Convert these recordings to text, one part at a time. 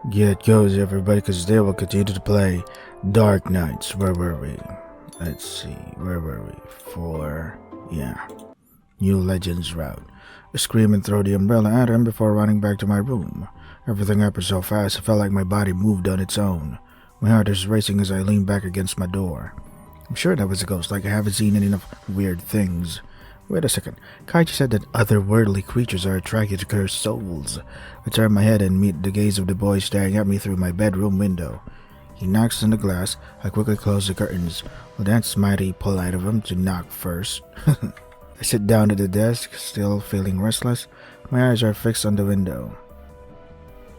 Yeah, it goes, everybody, because they will continue to play Dark Knights. Where were we? Let's see. Where were we? Yeah. New Legends route. I scream and throw the umbrella at him before running back to my room. Everything happened so fast, I felt like my body moved on its own. My heart is racing as I lean back against my door. I'm sure that was a ghost, like I haven't seen enough weird things. Wait a second. Kaiji said that otherworldly creatures are attracted to cursed souls. I turn my head and meet the gaze of the boy staring at me through my bedroom window. He knocks on the glass. I quickly close the curtains. Well, that's mighty polite of him to knock first. I sit down at the desk, still feeling restless. My eyes are fixed on the window.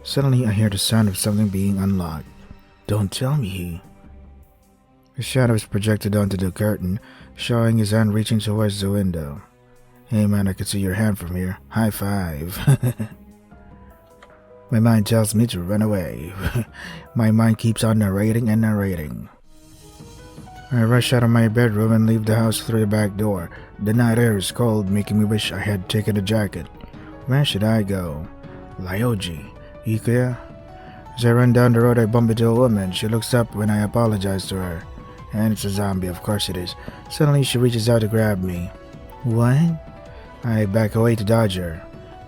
Suddenly, I hear the sound of something being unlocked. Don't tell me he... A shadow is projected onto the curtain, showing his hand reaching towards the window. Hey man, I can see your hand from here. High five. My mind tells me to run away. My mind keeps on narrating and narrating. I rush out of my bedroom and leave the house through the back door. The night air is cold, making me wish I had taken a jacket. Where should I go? Ryoji. Ikuya? As I run down the road, I bump into a woman. She looks up when I apologize to her. And it's a zombie, of course it is. Suddenly, she reaches out to grab me. What? I back away to dodge her.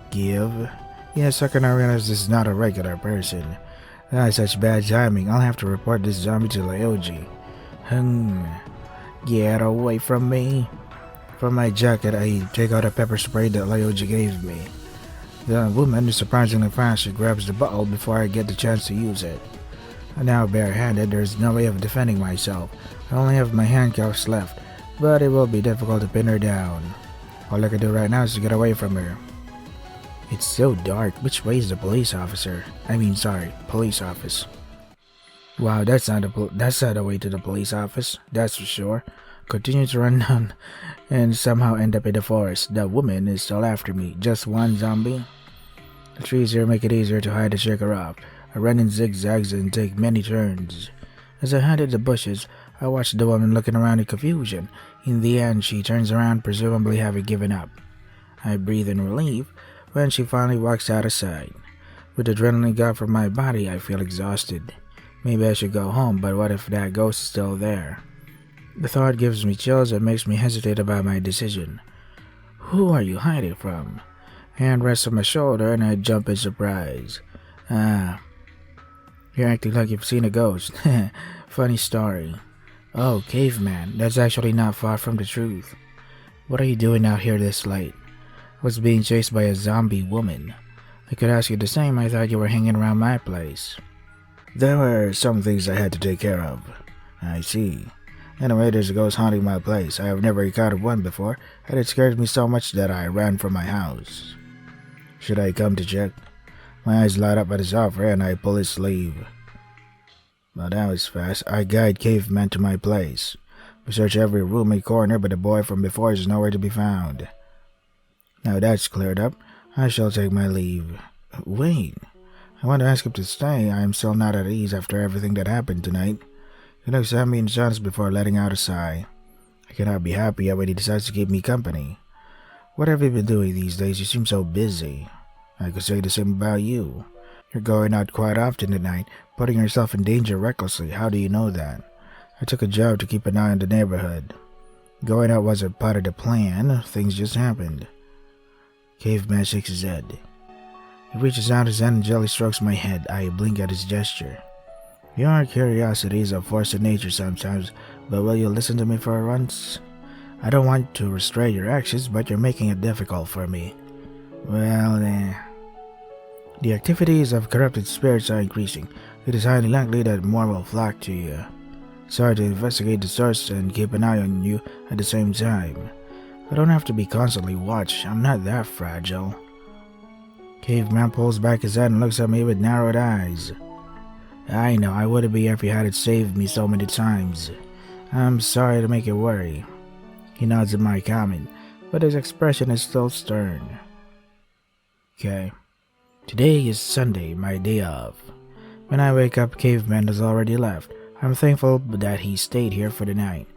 Give? Yes, I can realize this is not a regular person. Such bad timing. I'll have to report this zombie to Ryoji. Get away from me. From my jacket, I take out a pepper spray that Ryoji gave me. The woman is surprisingly fast. She grabs the bottle before I get the chance to use it. Now barehanded, there's no way of defending myself. I only have my handcuffs left, but it will be difficult to pin her down. All I can do right now is to get away from her. It's so dark. Which way is the police officer? Police office. Wow, that's not the way to the police office, that's for sure. Continue to run down and somehow end up in the forest. The woman is still after me. Just one zombie? The trees here make it easier to hide and shake her off. I run in zigzags and take many turns. As I hide in the bushes, I watch the woman looking around in confusion. In the end, she turns around, presumably having given up. I breathe in relief when she finally walks out of sight. With adrenaline gone from my body, I feel exhausted. Maybe I should go home, but what if that ghost is still there? The thought gives me chills and makes me hesitate about my decision. Who are you hiding from? Hand rests on my shoulder and I jump in surprise. You're acting like you've seen a ghost. Funny story. Oh, caveman, that's actually not far from the truth. What are you doing out here this late? I was being chased by a zombie woman. I could ask you the same. I thought you were hanging around my place. There were some things I had to take care of. I see. Anyway, there's a ghost haunting my place. I have never encountered one before, and it scared me so much that I ran from my house. Should I come to check? My eyes light up at his offer, and I pull his sleeve. Well, that was fast. I guide caveman to my place. We search every room and corner, but the boy from before is nowhere to be found. Now that's cleared up, I shall take my leave. Wait, I want to ask him to stay. I am still not at ease after everything that happened tonight. He looks at me in silence before letting out a sigh. I cannot be happy when he decides to keep me company. What have you been doing these days? You seem so busy. I could say the same about you. You're going out quite often tonight, putting yourself in danger recklessly. How do you know that? I took a job to keep an eye on the neighborhood. Going out wasn't part of the plan. Things just happened. Caveman shakes his head. He reaches out his hand and gently strokes my head. I blink at his gesture. Your curiosity is a force of nature sometimes, but will you listen to me for once? I don't want to restrain your actions, but you're making it difficult for me. Well, the activities of corrupted spirits are increasing. It is highly likely that more will flock to you. Sorry to investigate the source and keep an eye on you at the same time. I don't have to be constantly watched. I'm not that fragile. Caveman pulls back his head and looks at me with narrowed eyes. I know, I wouldn't be here if you hadn't saved me so many times. I'm sorry to make you worry. He nods at my comment, but his expression is still stern. Okay. Today is Sunday, my day off. When I wake up, Caveman has already left. I'm thankful that he stayed here for the night.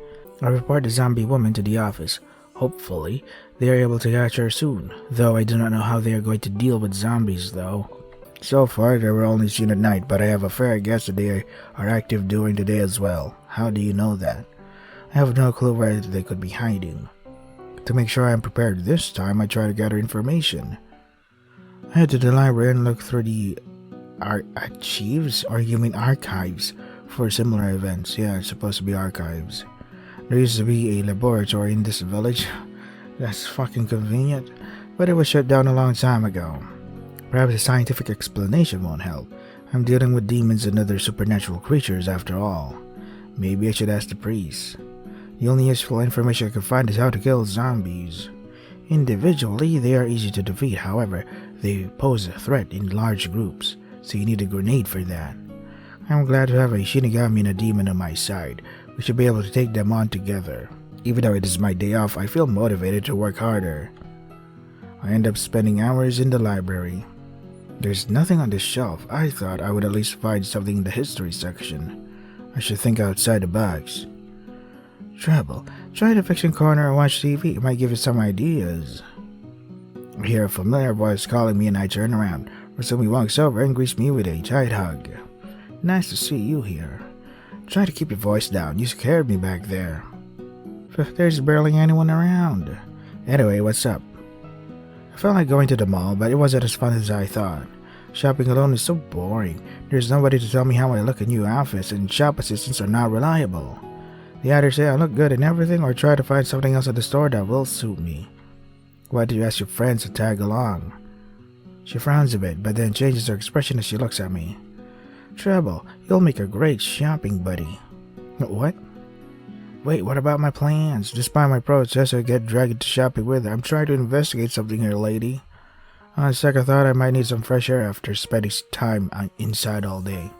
I report the zombie woman to the office. Hopefully, they are able to catch her soon, though I do not know how they are going to deal with zombies though. So far, they were only seen at night, but I have a fair guess that they are active during the day as well. How do you know that? I have no clue where they could be hiding. To make sure I am prepared this time, I try to gather information. I head to the library and look through the archives, or you mean archives, for similar events. Yeah, it's supposed to be archives. There used to be a laboratory in this village. That's fucking convenient, but it was shut down a long time ago. Perhaps a scientific explanation won't help. I'm dealing with demons and other supernatural creatures after all. Maybe I should ask the priest. The only useful information I can find is how to kill zombies. Individually, they are easy to defeat, however, they pose a threat in large groups, so you need a grenade for that. I'm glad to have a Shinigami and a demon on my side. We should be able to take them on together. Even though it is my day off, I feel motivated to work harder. I end up spending hours in the library. There's nothing on this shelf. I thought I would at least find something in the history section. I should think outside the box. Trouble. Try the fiction corner and watch TV. It might give you some ideas. I hear a familiar voice calling me and I turn around. Rasumi walks over and greets me with a tight hug. Nice to see you here. Try to keep your voice down. You scared me back there. There's barely anyone around. Anyway, what's up? I felt like going to the mall, but it wasn't as fun as I thought. Shopping alone is so boring. There's nobody to tell me how I look in new outfits, and shop assistants are not reliable. They either say I look good in everything or try to find something else at the store that will suit me. Why do you ask your friends to tag along? She frowns a bit, but then changes her expression as she looks at me. Trouble, you'll make a great shopping buddy. What? Wait, what about my plans? Despite my protest, I get dragged into shopping with her. I'm trying to investigate something here, lady. On second thought, I might need some fresh air after spending time inside all day.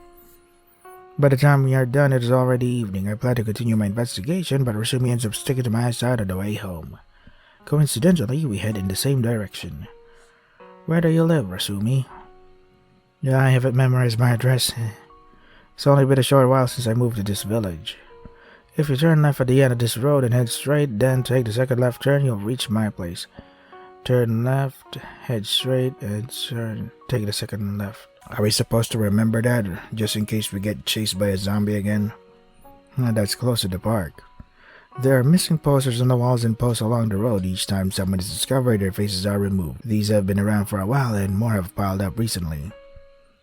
By the time we are done, it is already evening. I plan to continue my investigation, but Rasumi ends up sticking to my side on the way home. Coincidentally, we head in the same direction. Where do you live, Rasumi? Yeah, I haven't memorized my address. It's only been a short while since I moved to this village. If you turn left at the end of this road and head straight, then take the second left turn, you'll reach my place. Turn left, head straight, and take the second left. Are we supposed to remember that, just in case we get chased by a zombie again? That's close to the park. There are missing posters on the walls and posts along the road. Each time someone is discovered, their faces are removed. These have been around for a while, and more have piled up recently.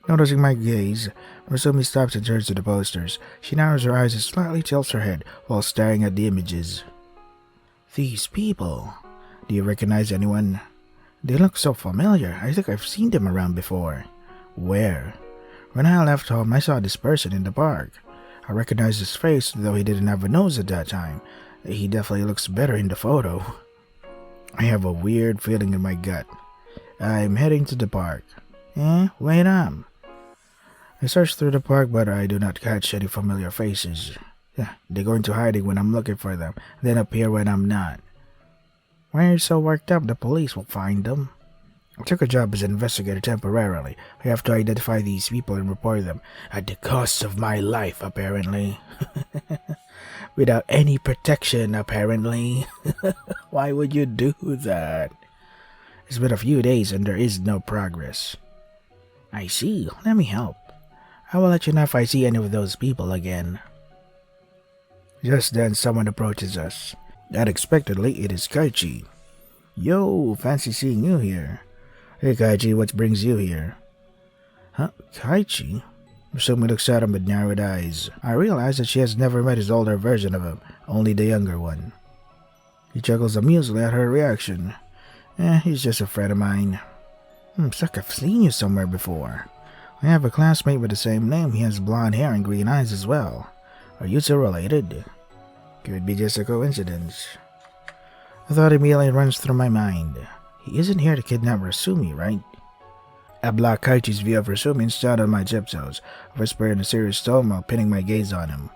Noticing my gaze, Rasumi stops and turns to the posters. She narrows her eyes and slightly tilts her head while staring at the images. These people. Do you recognize anyone? They look so familiar. I think I've seen them around before. Where? When I left home, I saw this person in the park. I recognized his face, though he didn't have a nose at that time. He definitely looks better in the photo. I have a weird feeling in my gut. I'm heading to the park. Wait up. I search through the park, but I do not catch any familiar faces. They go into hiding when I'm looking for them, then appear when I'm not. Why are you so worked up? The police will find them. I took a job as an investigator temporarily. I have to identify these people and report them, at the cost of my life, apparently. Without any protection, apparently. Why would you do that? It's been a few days and there is no progress. I see. Let me help. I will let you know if I see any of those people again. Just then, someone approaches us. Unexpectedly, it is Kaichi. Yo, fancy seeing you here. Hey Kaichi, what brings you here? Huh? Kaichi? Rasumi looks at him with narrowed eyes. I realize that she has never met his older version of him, only the younger one. He chuckles amusedly at her reaction. He's just a friend of mine. It's like I've seen you somewhere before. I have a classmate with the same name. He has blonde hair and green eyes as well. Are you two related? Could be just a coincidence. A thought immediately runs through my mind. He isn't here to kidnap Rasumi, right? I block Kaichi's view of Rasumi and stand on my tiptoes, whisper in a serious tone while pinning my gaze on him.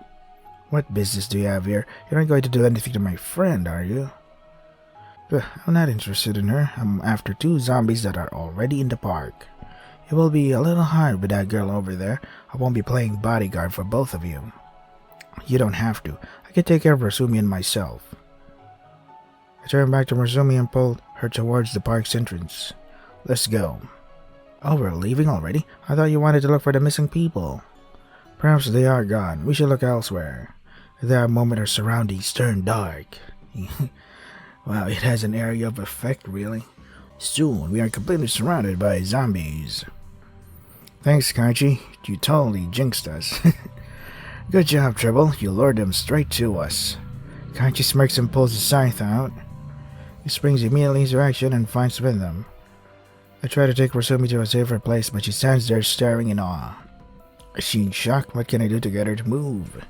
What business do you have here? You're not going to do anything to my friend, are you? I'm not interested in her. I'm after two zombies that are already in the park. It will be a little hard with that girl over there. I won't be playing bodyguard for both of you. You don't have to. I can take care of Rasumi and myself. I turned back to Rasumi and pulled her towards the park's entrance. Let's go. Oh, we're leaving already? I thought you wanted to look for the missing people. Perhaps they are gone. We should look elsewhere. At that moment, our surroundings turned dark. Wow, it has an area of effect, really. Soon, we are completely surrounded by zombies. Thanks, Kanchi. You totally jinxed us. Good job, Treble. You lured them straight to us. Kanchi smirks and pulls his scythe out. He springs immediately into action and finds with them. I try to take Rasumi to a safer place, but she stands there staring in awe. Is she in shock? What can I do to get her to move?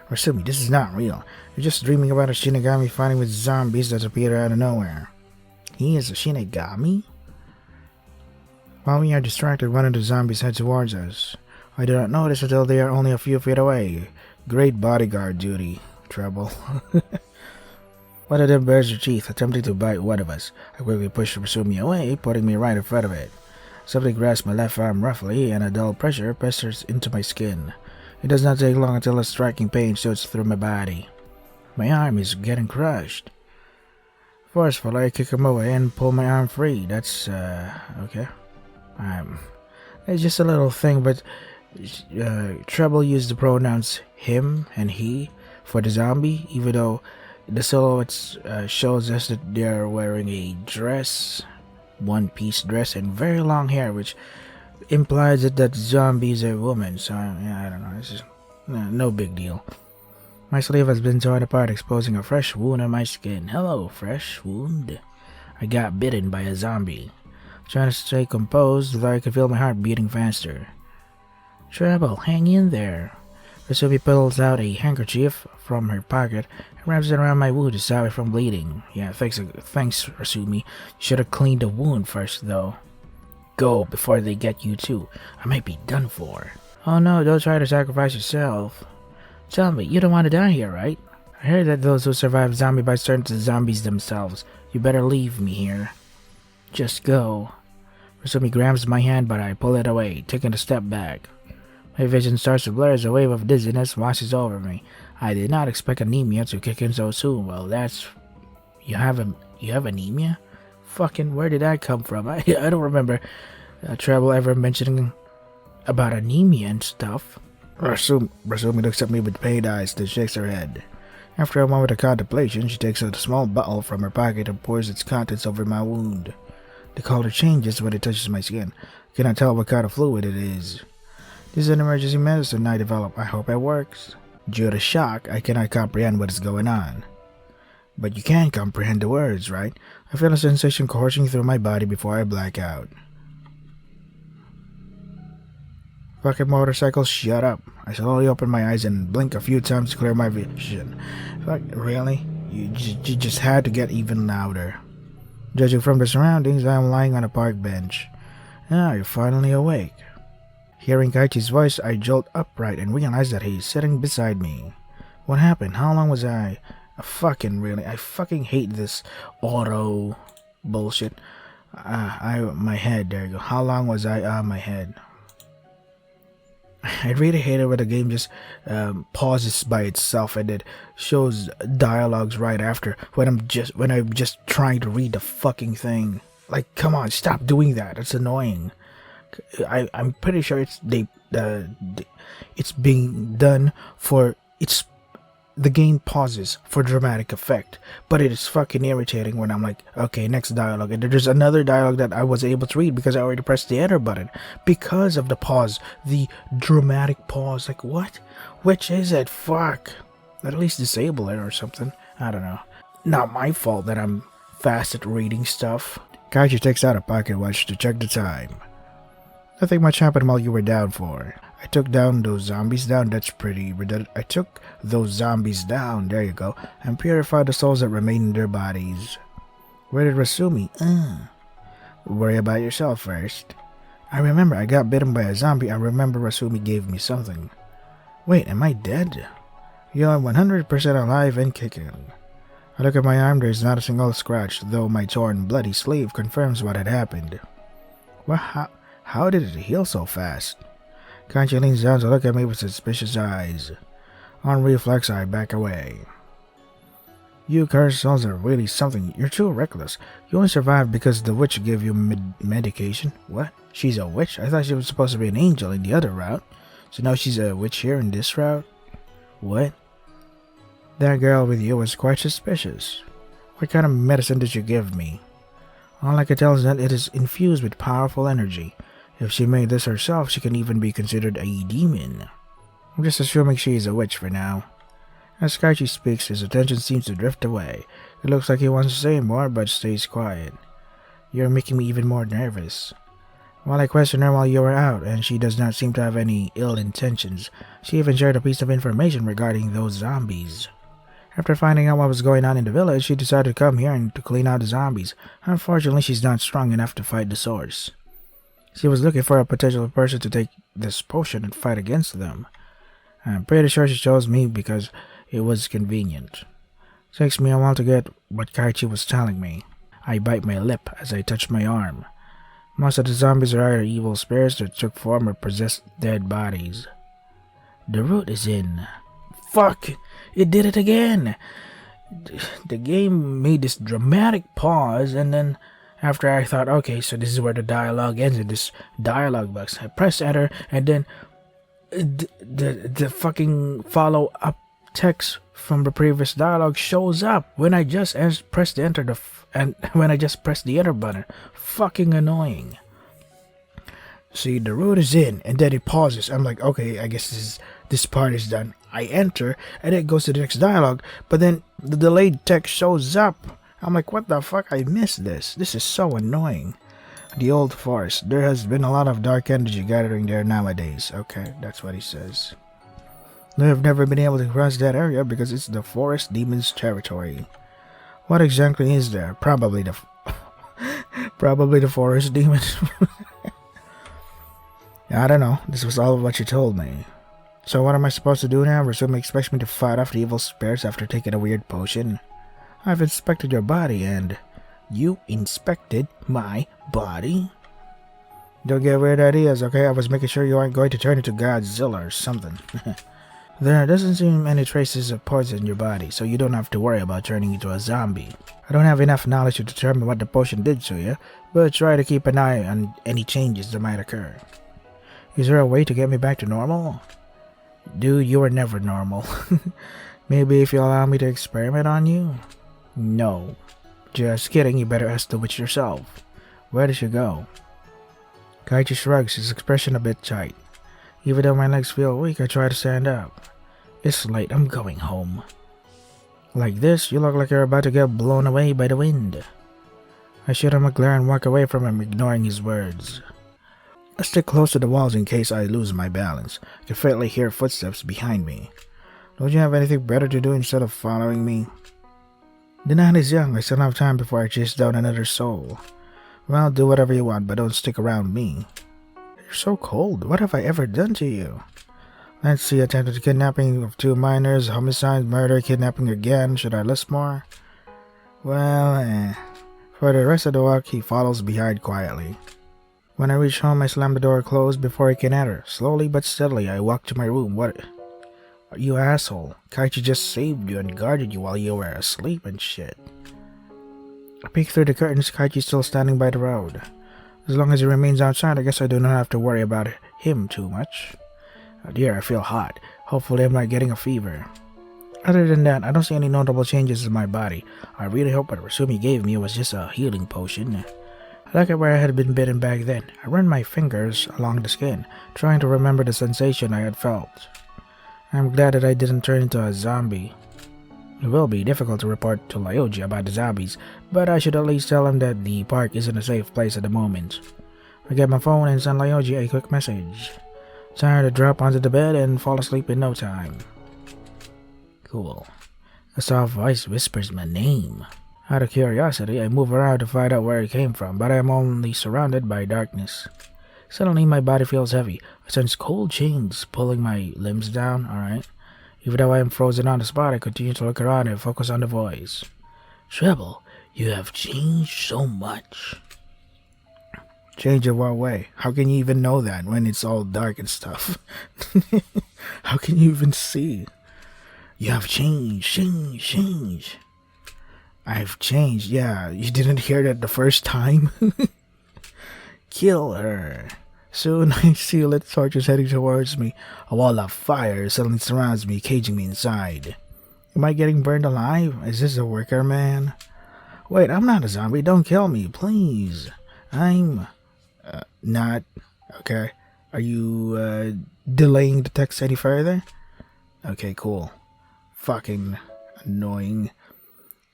Rasumi, this is not real. You're just dreaming about a Shinigami fighting with zombies that appear out of nowhere. He is a Shinigami? While we are distracted, one of the zombies heads towards us. I do not notice until they are only a few feet away. Great bodyguard duty, Treble. One of them bares their teeth, attempting to bite one of us. I quickly push Rasumi away, putting me right in front of it. Something grasps my left arm roughly, and a dull pressure pressures into my skin. It does not take long until a striking pain shoots through my body. My arm is getting crushed. Forcefully, I kick him away and pull my arm free. That's, okay. It's just a little thing, but Treble used the pronouns him and he for the zombie, even though the silhouette shows us that they're wearing a dress, one-piece dress, and very long hair, which implies that that zombie is a woman. So, yeah, I don't know. It's just no big deal. My sleeve has been torn apart, exposing a fresh wound on my skin. Hello, fresh wound. I got bitten by a zombie. Trying to stay composed, though I could feel my heart beating faster. Treble, hang in there. Rasumi pulls out a handkerchief from her pocket and wraps it around my wound to stop it from bleeding. Yeah, thanks, Rasumi. You should have cleaned the wound first, though. Go, before they get you too. I might be done for. Oh no, don't try to sacrifice yourself. Tell me, you don't want to die here, right? I heard that those who survive zombie bites turn to zombies themselves. You better leave me here. Just go. Rasumi grabs my hand, but I pull it away, taking a step back. My vision starts to blur as a wave of dizziness washes over me. I did not expect anemia to kick in so soon. Well, that's... You have anemia? Fucking, where did that come from? I don't remember Treble ever mentioning about anemia and stuff. Rasumi looks at me with pained eyes, then shakes her head. After a moment of contemplation, she takes out a small bottle from her pocket and pours its contents over my wound. The color changes when it touches my skin. I cannot tell what kind of fluid it is. This is an emergency medicine I developed. I hope it works. Due to shock, I cannot comprehend what is going on. But you can comprehend the words, right? I feel a sensation coursing through my body before I black out. Fucking motorcycle, shut up. I slowly open my eyes and blink a few times to clear my vision. Fuck, really? You just had to get even louder. Judging from the surroundings, I am lying on a park bench. Ah, you're finally awake. Hearing Kaichi's voice, I jolt upright and realize that he's sitting beside me. What happened? How long was I fucking hate this auto bullshit. My head, there you go. How long was I on my head? I really hate it when the game just pauses by itself and it shows dialogues right after when I'm just trying to read the fucking thing. Like, come on, stop doing that. It's annoying. I'm pretty sure it's being done for the game pauses for dramatic effect, but it is fucking irritating when I'm like, okay, next dialogue, and there's another dialogue that I was able to read because I already pressed the enter button because of the pause, the dramatic pause. Like, what? Which is it? Fuck. At least disable it or something. I don't know. Not my fault that I'm fast at reading stuff. Kaiji takes out a pocket watch to check the time. Nothing much happened while you were down for. I took those zombies down, that's pretty redundant. I took those zombies down, there you go, and purified the souls that remain in their bodies. Where did Rasumi? Worry about yourself first. I remember I got bitten by a zombie. I remember Rasumi gave me something. Wait, am I dead? You're 100% alive and kicking. I look at my arm, there's not a single scratch, though my torn, bloody sleeve confirms what had happened. Well, how did it heal so fast? Kanchi leans down to look at me with suspicious eyes. On reflex, I back away. You cursed souls are really something. You're too reckless. You only survived because the witch gave you medication. What? She's a witch? I thought she was supposed to be an angel in the other route. So now she's a witch here in this route? What? That girl with you was quite suspicious. What kind of medicine did you give me? All I can tell is that it is infused with powerful energy. If she made this herself, she can even be considered a demon. I'm just assuming she is a witch for now. As Kaichi speaks, his attention seems to drift away. It looks like he wants to say more, but stays quiet. You're making me even more nervous. While I questioned her while you were out, and she does not seem to have any ill intentions, she even shared a piece of information regarding those zombies. After finding out what was going on in the village, she decided to come here and to clean out the zombies. Unfortunately, she's not strong enough to fight the source. She was looking for a potential person to take this potion and fight against them. I'm pretty sure she chose me because it was convenient. Takes me a while to get what Kaichi was telling me. I bite my lip as I touch my arm. Most of the zombies are either evil spirits that took form or possessed dead bodies. The root is in. Fuck! It did it again! The game made this dramatic pause, and then after I thought, okay, so this is where the dialogue ends in this dialogue box. I press enter, and then the fucking follow-up text from the previous dialogue shows up when I just press the enter when I just press the enter button. Fucking annoying. See, the root is in, and then it pauses. I'm like, okay, I guess this part is done. I enter, and it goes to the next dialogue, but then the delayed text shows up. I'm like, what the fuck? I missed this. This is so annoying. The old forest. There has been a lot of dark energy gathering there nowadays. Okay, that's what he says. I have never been able to cross that area because it's the forest demon's territory. What exactly is there? Probably the forest demon. I don't know. This was all of what you told me. So what am I supposed to do now? Rasumi expects me to fight off the evil spirits after taking a weird potion. I've inspected your body and... You inspected my body? Don't get weird ideas, okay? I was making sure you aren't going to turn into Godzilla or something. There doesn't seem any traces of poison in your body, so you don't have to worry about turning into a zombie. I don't have enough knowledge to determine what the potion did to you, but try to keep an eye on any changes that might occur. Is there a way to get me back to normal? Dude, you were never normal. Maybe if you allow me to experiment on you? No. Just kidding, you better ask the witch yourself. Where did she go? Kaichi shrugs, his expression a bit tight. Even though my legs feel weak, I try to stand up. It's late, I'm going home. Like this, you look like you're about to get blown away by the wind. I shoot him a glare and walk away from him, ignoring his words. I stick close to the walls in case I lose my balance. I can faintly hear footsteps behind me. Don't you have anything better to do instead of following me? The night is young, I still have time before I chase down another soul. Well, do whatever you want, but don't stick around me. You're so cold. What have I ever done to you? Let's see, attempted kidnapping of 2 minors, homicide, murder, kidnapping again. Should I list more? Well, For the rest of the walk, he follows behind quietly. When I reach home, I slam the door closed before I can enter. Slowly but steadily, I walk to my room. What? You asshole. Kaichi just saved you and guarded you while you were asleep and shit. I peek through the curtains. Kaichi's still standing by the road. As long as he remains outside, I guess I do not have to worry about him too much. Oh dear, I feel hot. Hopefully I'm not getting a fever. Other than that, I don't see any notable changes in my body. I really hope what Rasumi gave me was just a healing potion. I look at where I had been bitten back then. I run my fingers along the skin, trying to remember the sensation I had felt. I'm glad that I didn't turn into a zombie. It will be difficult to report to Ryoji about the zombies, but I should at least tell him that the park isn't a safe place at the moment. I get my phone and send Ryoji a quick message. Tired to drop onto the bed and fall asleep in no time. Cool. A soft voice whispers my name. Out of curiosity, I move around to find out where it came from, but I am only surrounded by darkness. Suddenly, my body feels heavy. I sense cold chains pulling my limbs down, alright? Even though I am frozen on the spot, I continue to look around and focus on the voice. Treble, you have changed so much. Change in what way? How can you even know that when it's all dark and stuff? How can you even see? You have changed. I've changed. Yeah, you didn't hear that the first time? Kill her. Soon I see lit torches heading towards me. A wall of fire suddenly surrounds me, caging me inside. Am I getting burned alive? Is this a worker man? Wait, I'm not a zombie. Don't kill me, please. I'm... not... Okay. Are you, delaying the text any further? Okay, cool. Fucking annoying.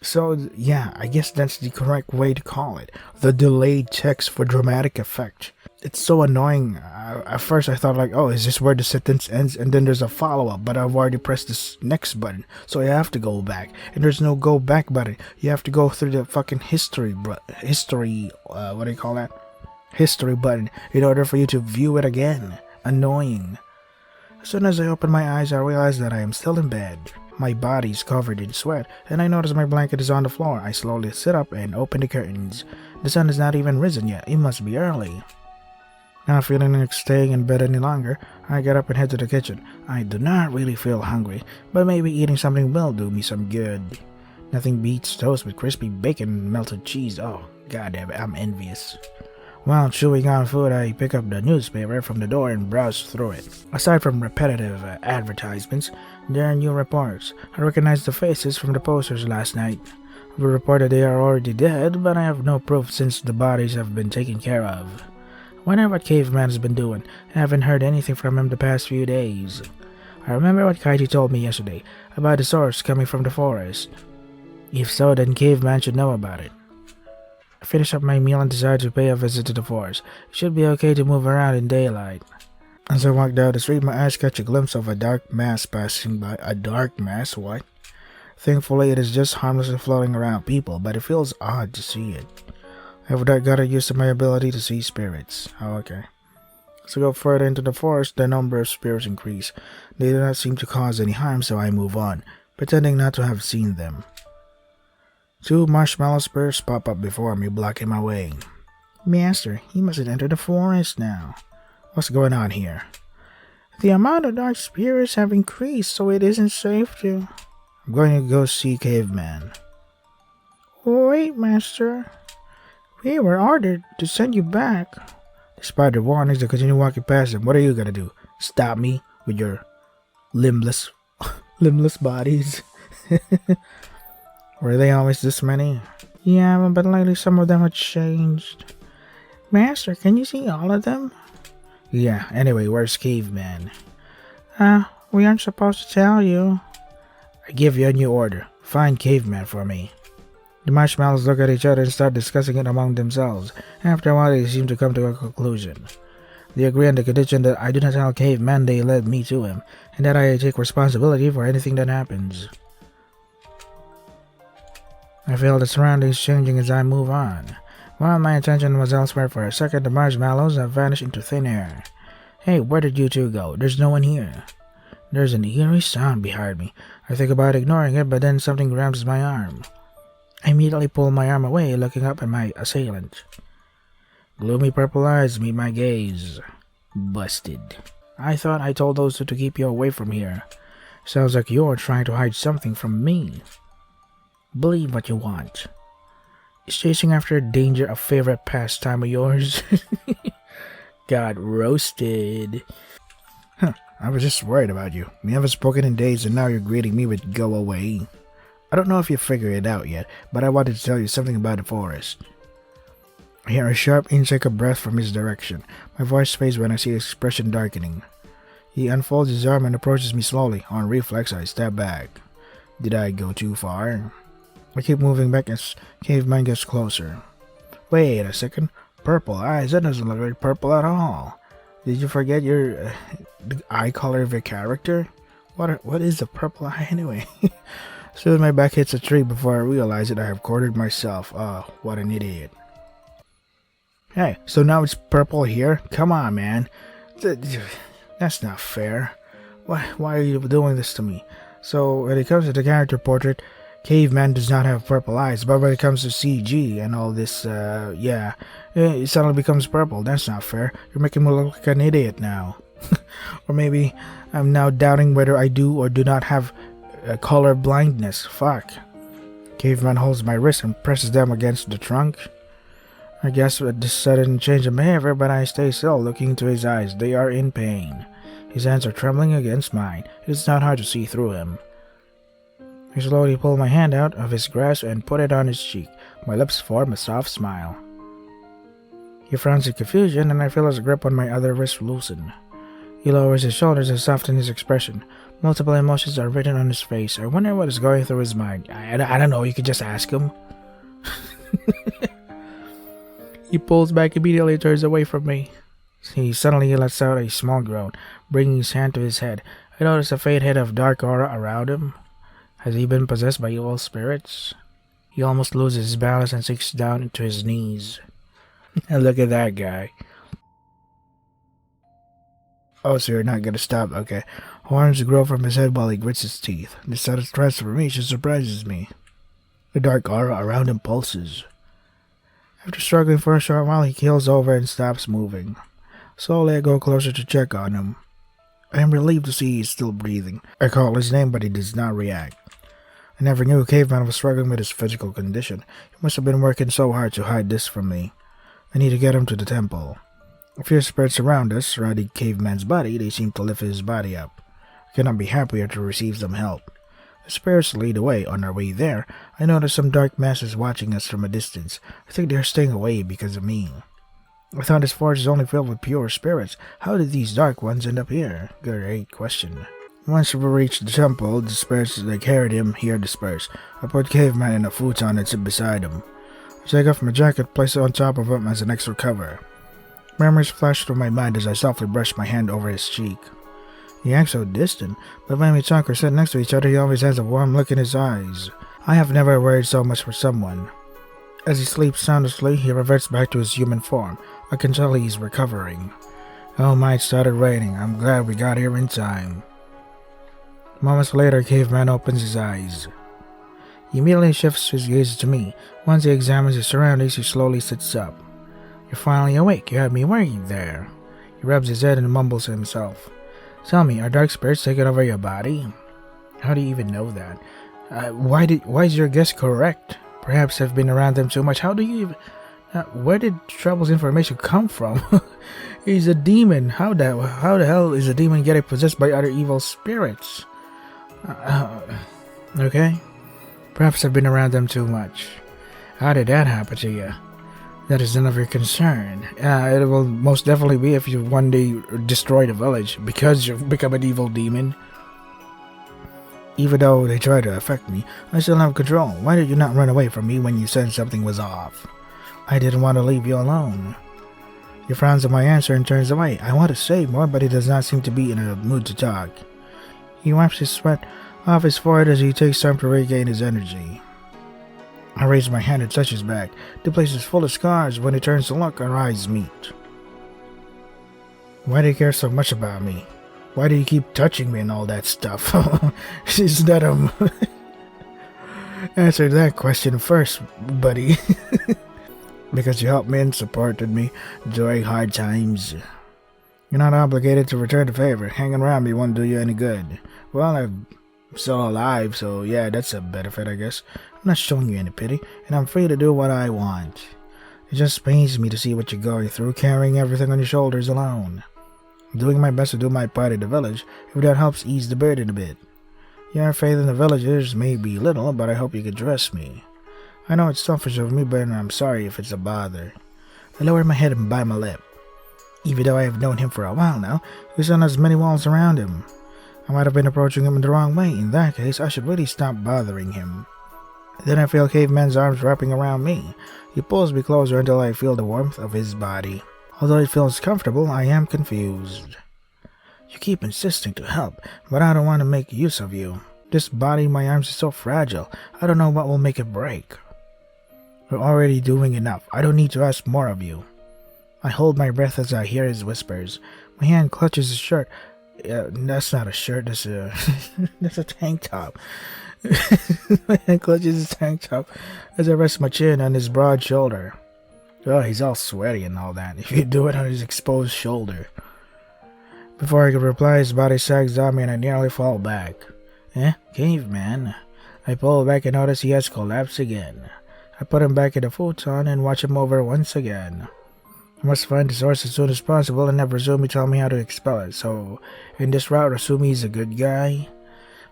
So, yeah, I guess that's the correct way to call it. The delayed text for dramatic effect. It's so annoying. At first I thought like, oh, is this where the sentence ends? And then there's a follow-up, but I've already pressed this next button. So I have to go back. And there's no go back button. You have to go through the fucking history button in order for you to view it again. Annoying. As soon as I open my eyes, I realize that I am still in bed. My body's covered in sweat, and I notice my blanket is on the floor. I slowly sit up and open the curtains. The sun has not even risen yet. It must be early. Not feeling like staying in bed any longer, I get up and head to the kitchen. I do not really feel hungry, but maybe eating something will do me some good. Nothing beats toast with crispy bacon and melted cheese. Oh, goddamn it, I'm envious. While chewing on food, I pick up the newspaper from the door and browse through it. Aside from repetitive advertisements, there are new reports. I recognize the faces from the posters last night. We reported they are already dead, but I have no proof since the bodies have been taken care of. Wonder what Caveman has been doing. I haven't heard anything from him the past few days. I remember what Kaiji told me yesterday about the source coming from the forest. If so, then Caveman should know about it. I finish up my meal and decide to pay a visit to the forest. It should be okay to move around in daylight. As I walk down the street, my eyes catch a glimpse of a dark mass passing by. A dark mass? What? Thankfully, it is just harmlessly floating around people, but it feels odd to see it. I've gotta used to my ability to see spirits. Oh, okay. As I go further into the forest, the number of spirits increase. They do not seem to cause any harm, so I move on, pretending not to have seen them. 2 marshmallow spirits pop up before me, blocking my way. Master, he must have entered the forest now. What's going on here? The amount of dark spirits have increased, so it isn't safe to... I'm going to go see Caveman. Wait, Master. We were ordered to send you back. Despite the warnings, I continue walking past them. What are you gonna do? Stop me with your limbless bodies? Were they always this many? Yeah, but lately some of them have changed. Master, can you see all of them? Yeah, anyway, where's Caveman? We aren't supposed to tell you. I give you a new order. Find Caveman for me. The marshmallows look at each other and start discussing it among themselves. After a while, they seem to come to a conclusion. They agree on the condition that I do not tell Caveman they led me to him, and that I take responsibility for anything that happens. I feel the surroundings changing as I move on. While my attention was elsewhere for a second, the marshmallows have vanished into thin air. Hey, where did you two go? There's no one here. There's an eerie sound behind me. I think about ignoring it, but then something grabs my arm. I immediately pull my arm away, looking up at my assailant. Gloomy purple eyes meet my gaze. Busted. I thought I told those two to keep you away from here. Sounds like you're trying to hide something from me. Believe what you want. Is chasing after danger a favorite pastime of yours? Got roasted. I was just worried about you. We haven't spoken in days and now you're greeting me with go away. I don't know if you figured it out yet, but I wanted to tell you something about the forest. I hear a sharp intake of breath from his direction. My voice fades when I see his expression darkening. He unfolds his arm and approaches me slowly. On reflex, I step back. Did I go too far? I keep moving back as Caveman gets closer. Wait a second. Purple eyes? That doesn't look like purple at all. Did you forget the eye color of your character? What is a purple eye anyway? Soon my back hits a tree before I realize it. I have cornered myself. Oh, what an idiot. Hey, so now it's purple here? Come on, man. That's not fair. Why are you doing this to me? So, when it comes to the character portrait, Caveman does not have purple eyes, but when it comes to CG and all this, it suddenly becomes purple. That's not fair. You're making me look like an idiot now. Or maybe I'm now doubting whether I do or do not have color blindness. Fuck. Caveman holds my wrist and presses them against the trunk. I guess with this sudden change of behavior, but I stay still, looking into his eyes. They are in pain. His hands are trembling against mine. It is not hard to see through him. I slowly pull my hand out of his grasp and put it on his cheek. My lips form a soft smile. He frowns in confusion, and I feel his grip on my other wrist loosen. He lowers his shoulders and softens his expression. Multiple emotions are written on his face. I wonder what is going through his mind. I don't know, you could just ask him. He pulls back immediately and turns away from me. He suddenly lets out a small groan, bringing his hand to his head. I notice a faint hint of dark aura around him. Has he been possessed by evil spirits? He almost loses his balance and sinks down into his knees. And look at that guy. Oh, so you're not gonna stop? Okay. Horns grow from his head while he grits his teeth. This sudden transformation surprises me. The dark aura around him pulses. After struggling for a short while, he keels over and stops moving. Slowly, I go closer to check on him. I am relieved to see he is still breathing. I call his name, but he does not react. I never knew a caveman was struggling with his physical condition. He must have been working so hard to hide this from me. I need to get him to the temple. A few spirits surround us, surrounding caveman's body. They seem to lift his body up. I cannot be happier to receive some help. The spirits lead the way. On our way there, I notice some dark masses watching us from a distance. I think they are staying away because of me. I thought this forest is only filled with pure spirits. How did these dark ones end up here? Great question. Once we reach the temple, the spirits that carried him here disperse. I put caveman in a futon and sit beside him. I take off my jacket, place it on top of him as an extra cover. Memories flash through my mind as I softly brush my hand over his cheek. He acts so distant, but when we talk or sit next to each other, he always has a warm look in his eyes. I have never worried so much for someone. As he sleeps soundlessly, he reverts back to his human form. I can tell he's recovering. Oh my, it started raining. I'm glad we got here in time. Moments later, Caveman opens his eyes. He immediately shifts his gaze to me. Once he examines his surroundings, he slowly sits up. You're finally awake. You had me worried there. He rubs his head and mumbles to himself. Tell me, are dark spirits taking over your body? How do you even know that? Why is your guess correct? Perhaps I've been around them too much. How do you even... where did Trouble's information come from? He's a demon. How the hell is a demon getting possessed by other evil spirits? Okay. Perhaps I've been around them too much. How did that happen to you? That is none of your concern. It will most definitely be if you one day destroy the village because you've become an evil demon. Even though they try to affect me, I still have control. Why did you not run away from me when you said something was off? I didn't want to leave you alone. He frowns at my answer and turns away. I want to say more, but he does not seem to be in a mood to talk. He wipes his sweat off his forehead as he takes time to regain his energy. I raise my hand and touch his back. The place is full of scars. When he turns to look, our eyes meet. Why do you care so much about me? Why do you keep touching me and all that stuff? Is that Answer that question first, buddy. Because you helped me and supported me during hard times. You're not obligated to return the favor. Hanging around me won't do you any good. Well, I'm still alive, so yeah, that's a benefit, I guess. I'm not showing you any pity, and I'm free to do what I want. It just pains me to see what you're going through, carrying everything on your shoulders alone. I'm doing my best to do my part in the village, if that helps ease the burden a bit. Your faith in the villagers may be little, but I hope you can trust me. I know it's selfish of me, but I'm sorry if it's a bother. I lower my head and bite my lip. Even though I have known him for a while now, he still has many walls around him. I might have been approaching him in the wrong way. In that case, I should really stop bothering him. Then I feel Caveman's arms wrapping around me. He pulls me closer until I feel the warmth of his body. Although it feels comfortable, I am confused. You keep insisting to help, but I don't want to make use of you. This body in my arms is so fragile. I don't know what will make it break. We're already doing enough. I don't need to ask more of you. I hold my breath as I hear his whispers. My hand clutches his shirt. That's not a shirt, that's a that's a tank top. My hand clutches his tank top as I rest my chin on his broad shoulder. Oh, he's all sweaty and all that. If you do it on his exposed shoulder. Before I could reply, his body sags on me and I nearly fall back. Caveman. I pull back and notice he has collapsed again. I put him back in the futon and watch him over once again. I must find the source as soon as possible and have Rasumi tell me how to expel it. So, in this route, Rasumi is a good guy?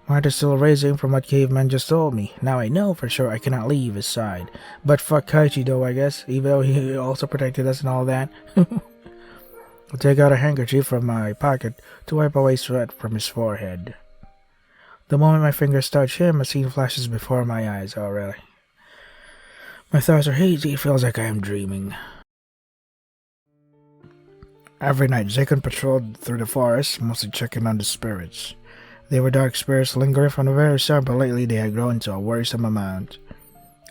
My heart is still raising from what Caveman just told me. Now I know for sure I cannot leave his side. But fuck Kaichi though, I guess, even though he also protected us and all that. I take out a handkerchief from my pocket to wipe away sweat from his forehead. The moment my fingers touch him, a scene flashes before my eyes. Oh, really? My thoughts are hazy. It feels like I am dreaming. Every night, Zakon patrolled through the forest, mostly checking on the spirits. They were dark spirits lingering from the very start, but lately they had grown to a worrisome amount.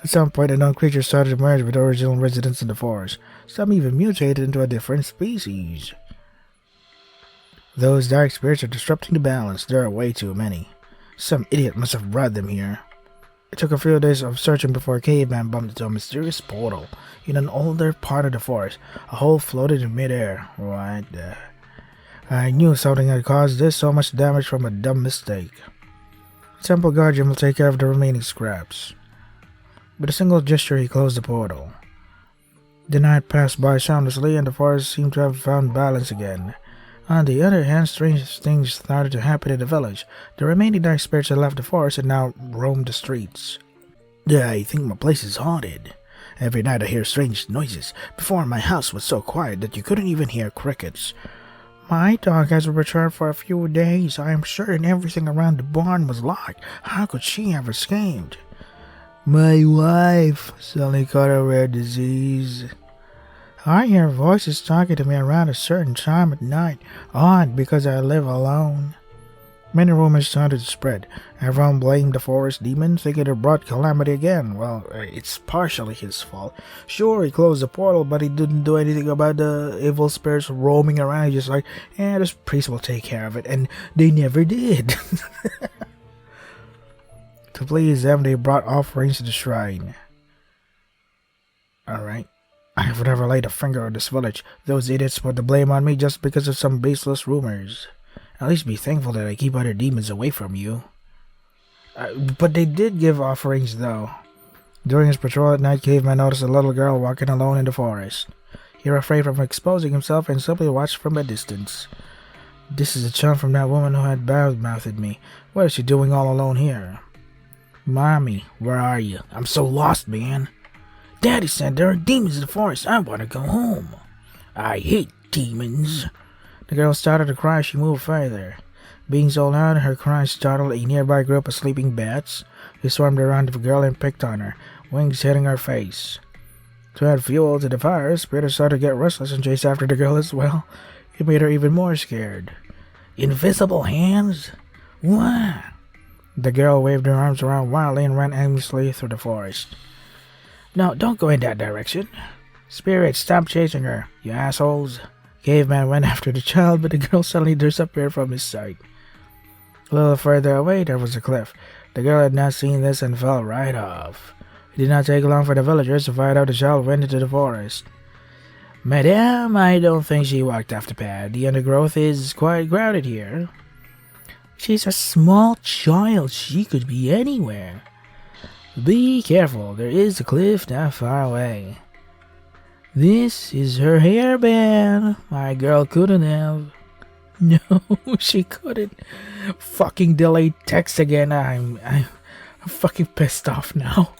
At some point, unknown creatures started to merge with the original residents in the forest. Some even mutated into a different species. Those dark spirits are disrupting the balance. There are way too many. Some idiot must have brought them here. It took a few days of searching before Caveman bumped into a mysterious portal in an older part of the forest. A hole floated in midair. What the... I knew something had caused this so much damage from a dumb mistake. The temple guardian will take care of the remaining scraps. With a single gesture, he closed the portal. The night passed by soundlessly, and the forest seemed to have found balance again. On the other hand, strange things started to happen in the village. The remaining dark spirits had left the forest and now roamed the streets. I think my place is haunted. Every night I hear strange noises. Before, my house was so quiet that you couldn't even hear crickets. My dog hasn't returned for a few days. I am certain everything around the barn was locked. How could she have escaped? My wife suddenly caught a rare disease. I hear voices talking to me around a certain time at night. Odd, because I live alone. Many rumors started to spread. Everyone blamed the forest demon, thinking it brought calamity again. Well, it's partially his fault. Sure, he closed the portal, but he didn't do anything about the evil spirits roaming around. He's just like, this priest will take care of it. And they never did. To please them, they brought offerings to the shrine. Alright. I have never laid a finger on this village. Those idiots put the blame on me just because of some baseless rumors. At least be thankful that I keep other demons away from you. But they did give offerings, though. During his patrol at night, Caveman noticed a little girl walking alone in the forest. He refrained from exposing himself and simply watched from a distance. This is a chant from that woman who had bad-mouthed me. What is she doing all alone here? Mommy, where are you? I'm so lost, man. Daddy said there are demons in the forest. I want to go home. I hate demons. The girl started to cry as she moved further. Being so loud, her cries startled a nearby group of sleeping bats. They swarmed around the girl and picked on her, wings hitting her face. To add fuel to the fire, Spirit started to get restless and chase after the girl as well. It made her even more scared. Invisible hands? What? The girl waved her arms around wildly and ran aimlessly through the forest. No, don't go in that direction. Spirit, stop chasing her, you assholes. Caveman went after the child, but the girl suddenly disappeared from his sight. A little further away, there was a cliff. The girl had not seen this and fell right off. It did not take long for the villagers to find out the child went into the forest. Madame, I don't think she walked off the path. The undergrowth is quite crowded here. She's a small child. She could be anywhere. Be careful. There is a cliff not far away. This is her hairband. My girl couldn't have. No, she couldn't. Fucking delayed text again. I'm fucking pissed off now.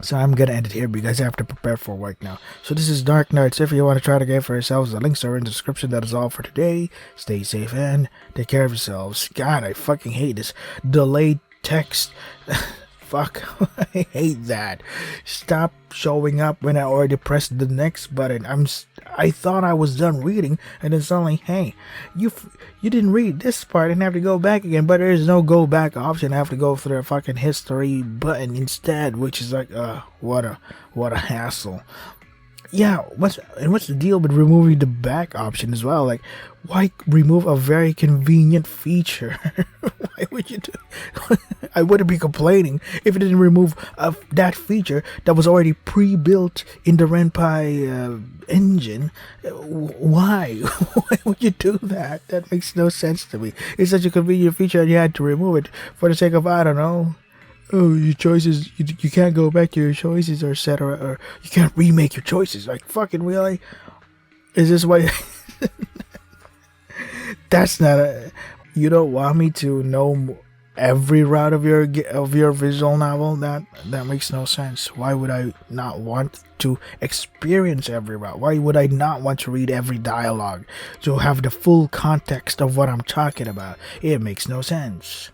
So I'm gonna end it here because I have to prepare for work now. So this is Dark Nights. If you want to try the game for yourselves, the links are in the description. That is all for today. Stay safe and take care of yourselves. God, I fucking hate this delayed text. Fuck, I hate that. Stop showing up when I already pressed the next button. I thought I was done reading, and then suddenly, hey, you didn't read this part and have to go back again. But there is no go back option. I have to go through the fucking history button instead, which is like, what a hassle. Yeah, what's the deal with removing the back option as well? Like, why remove a very convenient feature? Why would you do? I wouldn't be complaining if it didn't remove that feature that was already pre-built in the Ren'Py engine. Why? Why would you do that? That makes no sense to me. It's such a convenient feature and you had to remove it for the sake of, I don't know, oh, your choices, you can't go back to your choices or etc. Or you can't remake your choices. Like, fucking really? Is this why? That's not a. You don't want me to know every route of your visual novel? That makes no sense. Why would I not want to experience every route? Why would I not want to read every dialogue to have the full context of what I'm talking about? It makes no sense.